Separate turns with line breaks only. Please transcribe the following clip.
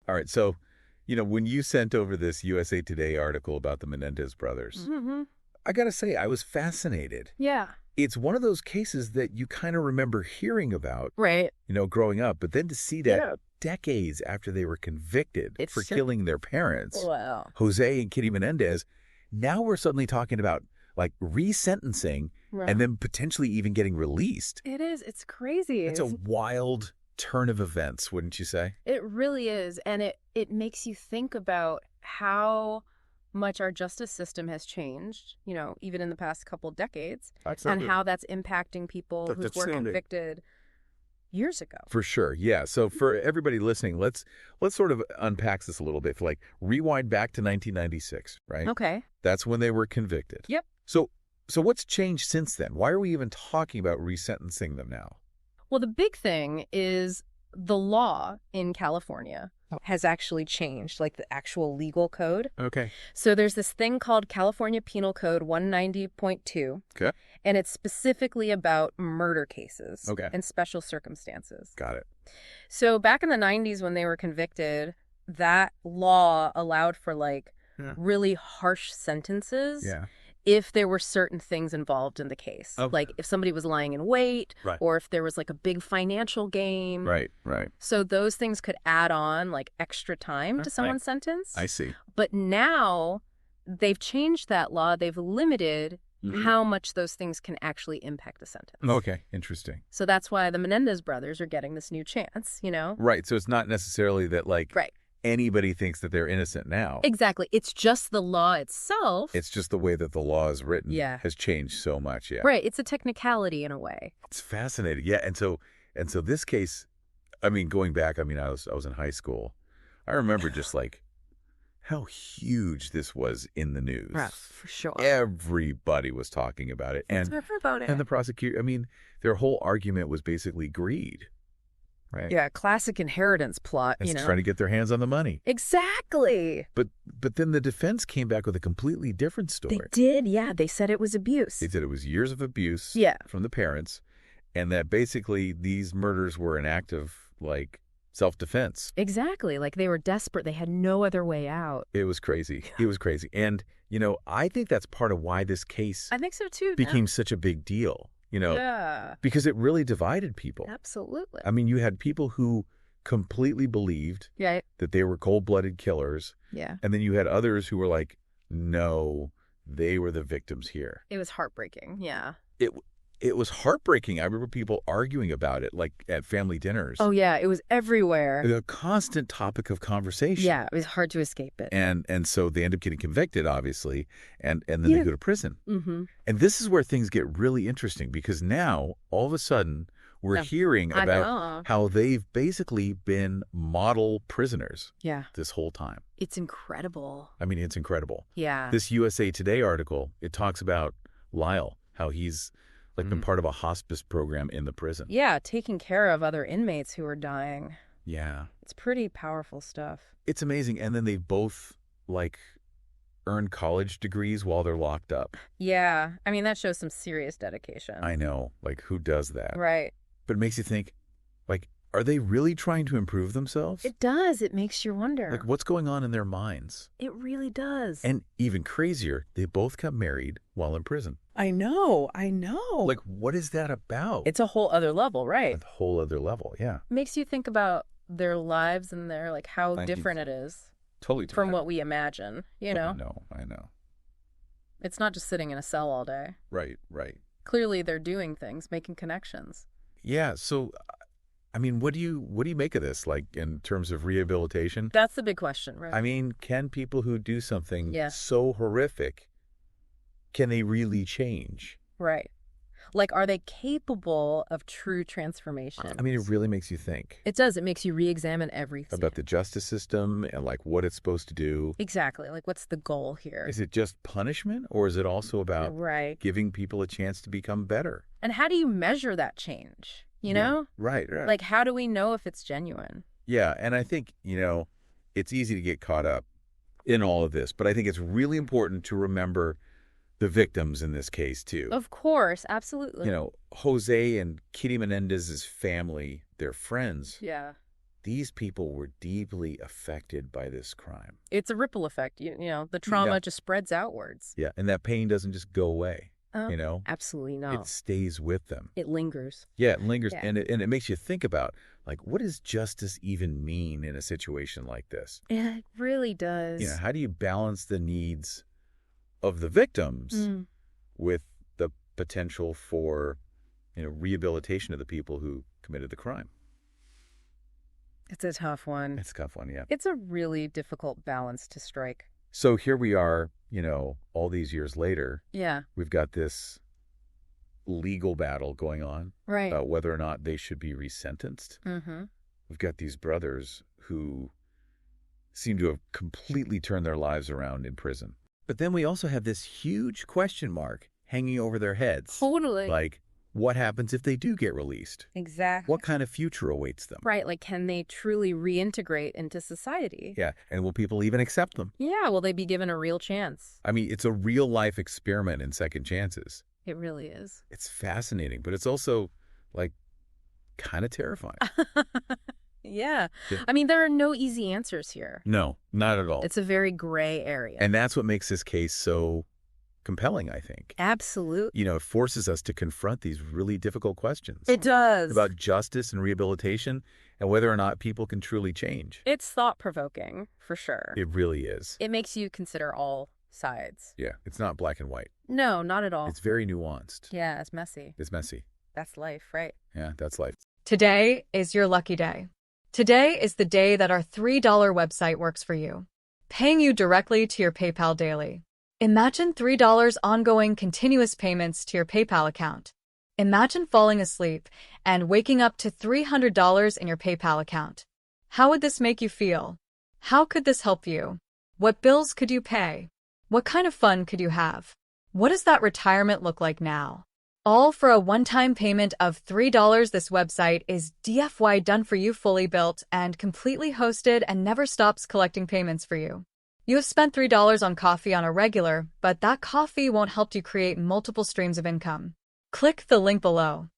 All right. So, when you sent over this USA Today article about the Menendez brothers, I got to say, I was fascinated.
Yeah.
It's one of those cases that you kind of remember hearing about,
Right.
growing up. But then to see that decades after they were convicted for killing their parents,
Wow.
Jose and Kitty Menendez, now we're suddenly talking about like resentencing and then potentially even getting released.
It is. It's crazy.
It's a wild turn of events, wouldn't you say?
It really is. And it makes you think about how much our justice system has changed, even in the past couple decades, and how that's impacting people who were convicted years ago.
For sure. Yeah. So for everybody listening, let's sort of unpack this a little bit. Like rewind back to 1996, right?
Okay.
That's when they were convicted.
Yep.
So what's changed since then? Why are we even talking about resentencing them now?
Well, the big thing is the law in California has actually changed, like the actual legal code.
Okay.
So there's this thing called California Penal Code 190.2.
Okay.
And it's specifically about murder cases and special circumstances.
Got it.
So back in the 90s when they were convicted, that law allowed for really harsh sentences.
Yeah.
If there were certain things involved in the case.
Okay.
Like if somebody was lying in wait or if there was like a big financial gain.
Right.
So those things could add on like extra time to someone's sentence.
I see.
But now they've changed that law. They've limited how much those things can actually impact the sentence.
Okay. Interesting.
So that's why the Menendez brothers are getting this new chance,
Right. So it's not necessarily that anybody thinks that they're innocent now.
Exactly. It's just the law itself.
It's just the way that the law is written has changed so much. Yeah.
Right. It's a technicality in a way.
It's fascinating. Yeah. And so this case, going back, I was in high school. I remember just how huge this was in the news.
Right, for sure.
Everybody was talking about it. And the prosecutor, their whole argument was basically greed. Right.
Yeah, classic inheritance plot,
It's trying to get their hands on the money.
Exactly.
But then the defense came back with a completely different story.
They did, yeah. They said it was abuse.
They said it was years of abuse from the parents, and that basically these murders were an act of, self-defense.
Exactly. Like they were desperate. They had no other way out.
It was crazy. It was crazy. And, I think that's part of why this case
I think so too.
became such a big deal. Because it really divided people.
Absolutely.
You had people who completely believed that they were cold-blooded killers.
Yeah.
And then you had others who were like, no, they were the victims here.
It was heartbreaking. Yeah.
It was heartbreaking. I remember people arguing about it, at family dinners.
Oh, yeah. It was everywhere.
A constant topic of conversation.
Yeah. It was hard to escape it.
And so they end up getting convicted, obviously, and then they go to prison. Mm-hmm. And this is where things get really interesting because now, all of a sudden, we're hearing about how they've basically been model prisoners this whole time.
It's incredible.
It's incredible.
Yeah.
This USA Today article, it talks about Lyle, how he's been part of a hospice program in the prison.
Yeah, taking care of other inmates who are dying.
Yeah.
It's pretty powerful stuff.
It's amazing. And then they both, earn college degrees while they're locked up.
Yeah. That shows some serious dedication.
I know. Who does that?
Right.
But it makes you think, are they really trying to improve themselves?
It does. It makes you wonder.
What's going on in their minds?
It really does.
And even crazier, they both got married while in prison.
I know.
What is that about?
It's a whole other level, right?
A whole other level, yeah.
Makes you think about their lives and their, how different it is.
Totally different.
From what we imagine,
I know.
It's not just sitting in a cell all day.
Right.
Clearly they're doing things, making connections.
Yeah, so... what do you make of this, in terms of rehabilitation?
That's the big question, right?
Can people who do something so horrific, can they really change?
Right. Are they capable of true transformation?
It really makes you think.
It does. It makes you re-examine everything.
About the justice system and, what it's supposed to do.
Exactly. What's the goal here?
Is it just punishment, or is it also about giving people a chance to become better?
And how do you measure that change? You know?
Right.
How do we know if it's genuine?
Yeah, and I think, it's easy to get caught up in all of this, but I think it's really important to remember the victims in this case, too.
Of course, absolutely.
Jose and Kitty Menendez's family, their friends.
Yeah.
these people were deeply affected by this crime.
It's a ripple effect. You know, the trauma just spreads outwards.
Yeah, and that pain doesn't just go away.
Absolutely not.
It stays with them.
It lingers.
Yeah, it lingers. Yeah. And it makes you think about, like, what does justice even mean in a situation like this?
It really does.
How do you balance the needs of the victims with the potential for, rehabilitation of the people who committed the crime?
It's a tough one.
It's a tough one, yeah.
It's a really difficult balance to strike.
So here we are, all these years later.
Yeah.
We've got this legal battle going on.
Right.
About whether or not they should be resentenced.
Mm-hmm.
We've got these brothers who seem to have completely turned their lives around in prison. But then we also have this huge question mark hanging over their heads.
Totally.
Like, what happens if they do get released?
Exactly.
What kind of future awaits them?
Right, like can they truly reintegrate into society?
Yeah, and will people even accept them?
Yeah, will they be given a real chance?
I mean, it's a real-life experiment in second chances.
It really is.
It's fascinating, but it's also, like, kind of terrifying.
Yeah. I mean, there are no easy answers here.
No, not at all.
It's a very gray area.
And that's what makes this case so compelling, I think.
Absolutely.
It forces us to confront these really difficult questions.
It does.
About justice and rehabilitation and whether or not people can truly change.
It's thought-provoking, for sure.
It really is.
It makes you consider all sides.
Yeah, it's not black and white.
No, not at all.
It's very nuanced.
Yeah, it's messy.
It's messy.
That's life, right?
Yeah, that's life.
Today is your lucky day. Today is the day that our $3 website works for you, paying you directly to your PayPal daily. Imagine $3 ongoing continuous payments to your PayPal account. Imagine falling asleep and waking up to $300 in your PayPal account. How would this make you feel? How could this help you? What bills could you pay? What kind of fun could you have? What does that retirement look like now? All for a one-time payment of $3. This website is DFY done for you, fully built and completely hosted, and never stops collecting payments for you. You have spent $3 on coffee on a regular, but that coffee won't help you create multiple streams of income. Click the link below.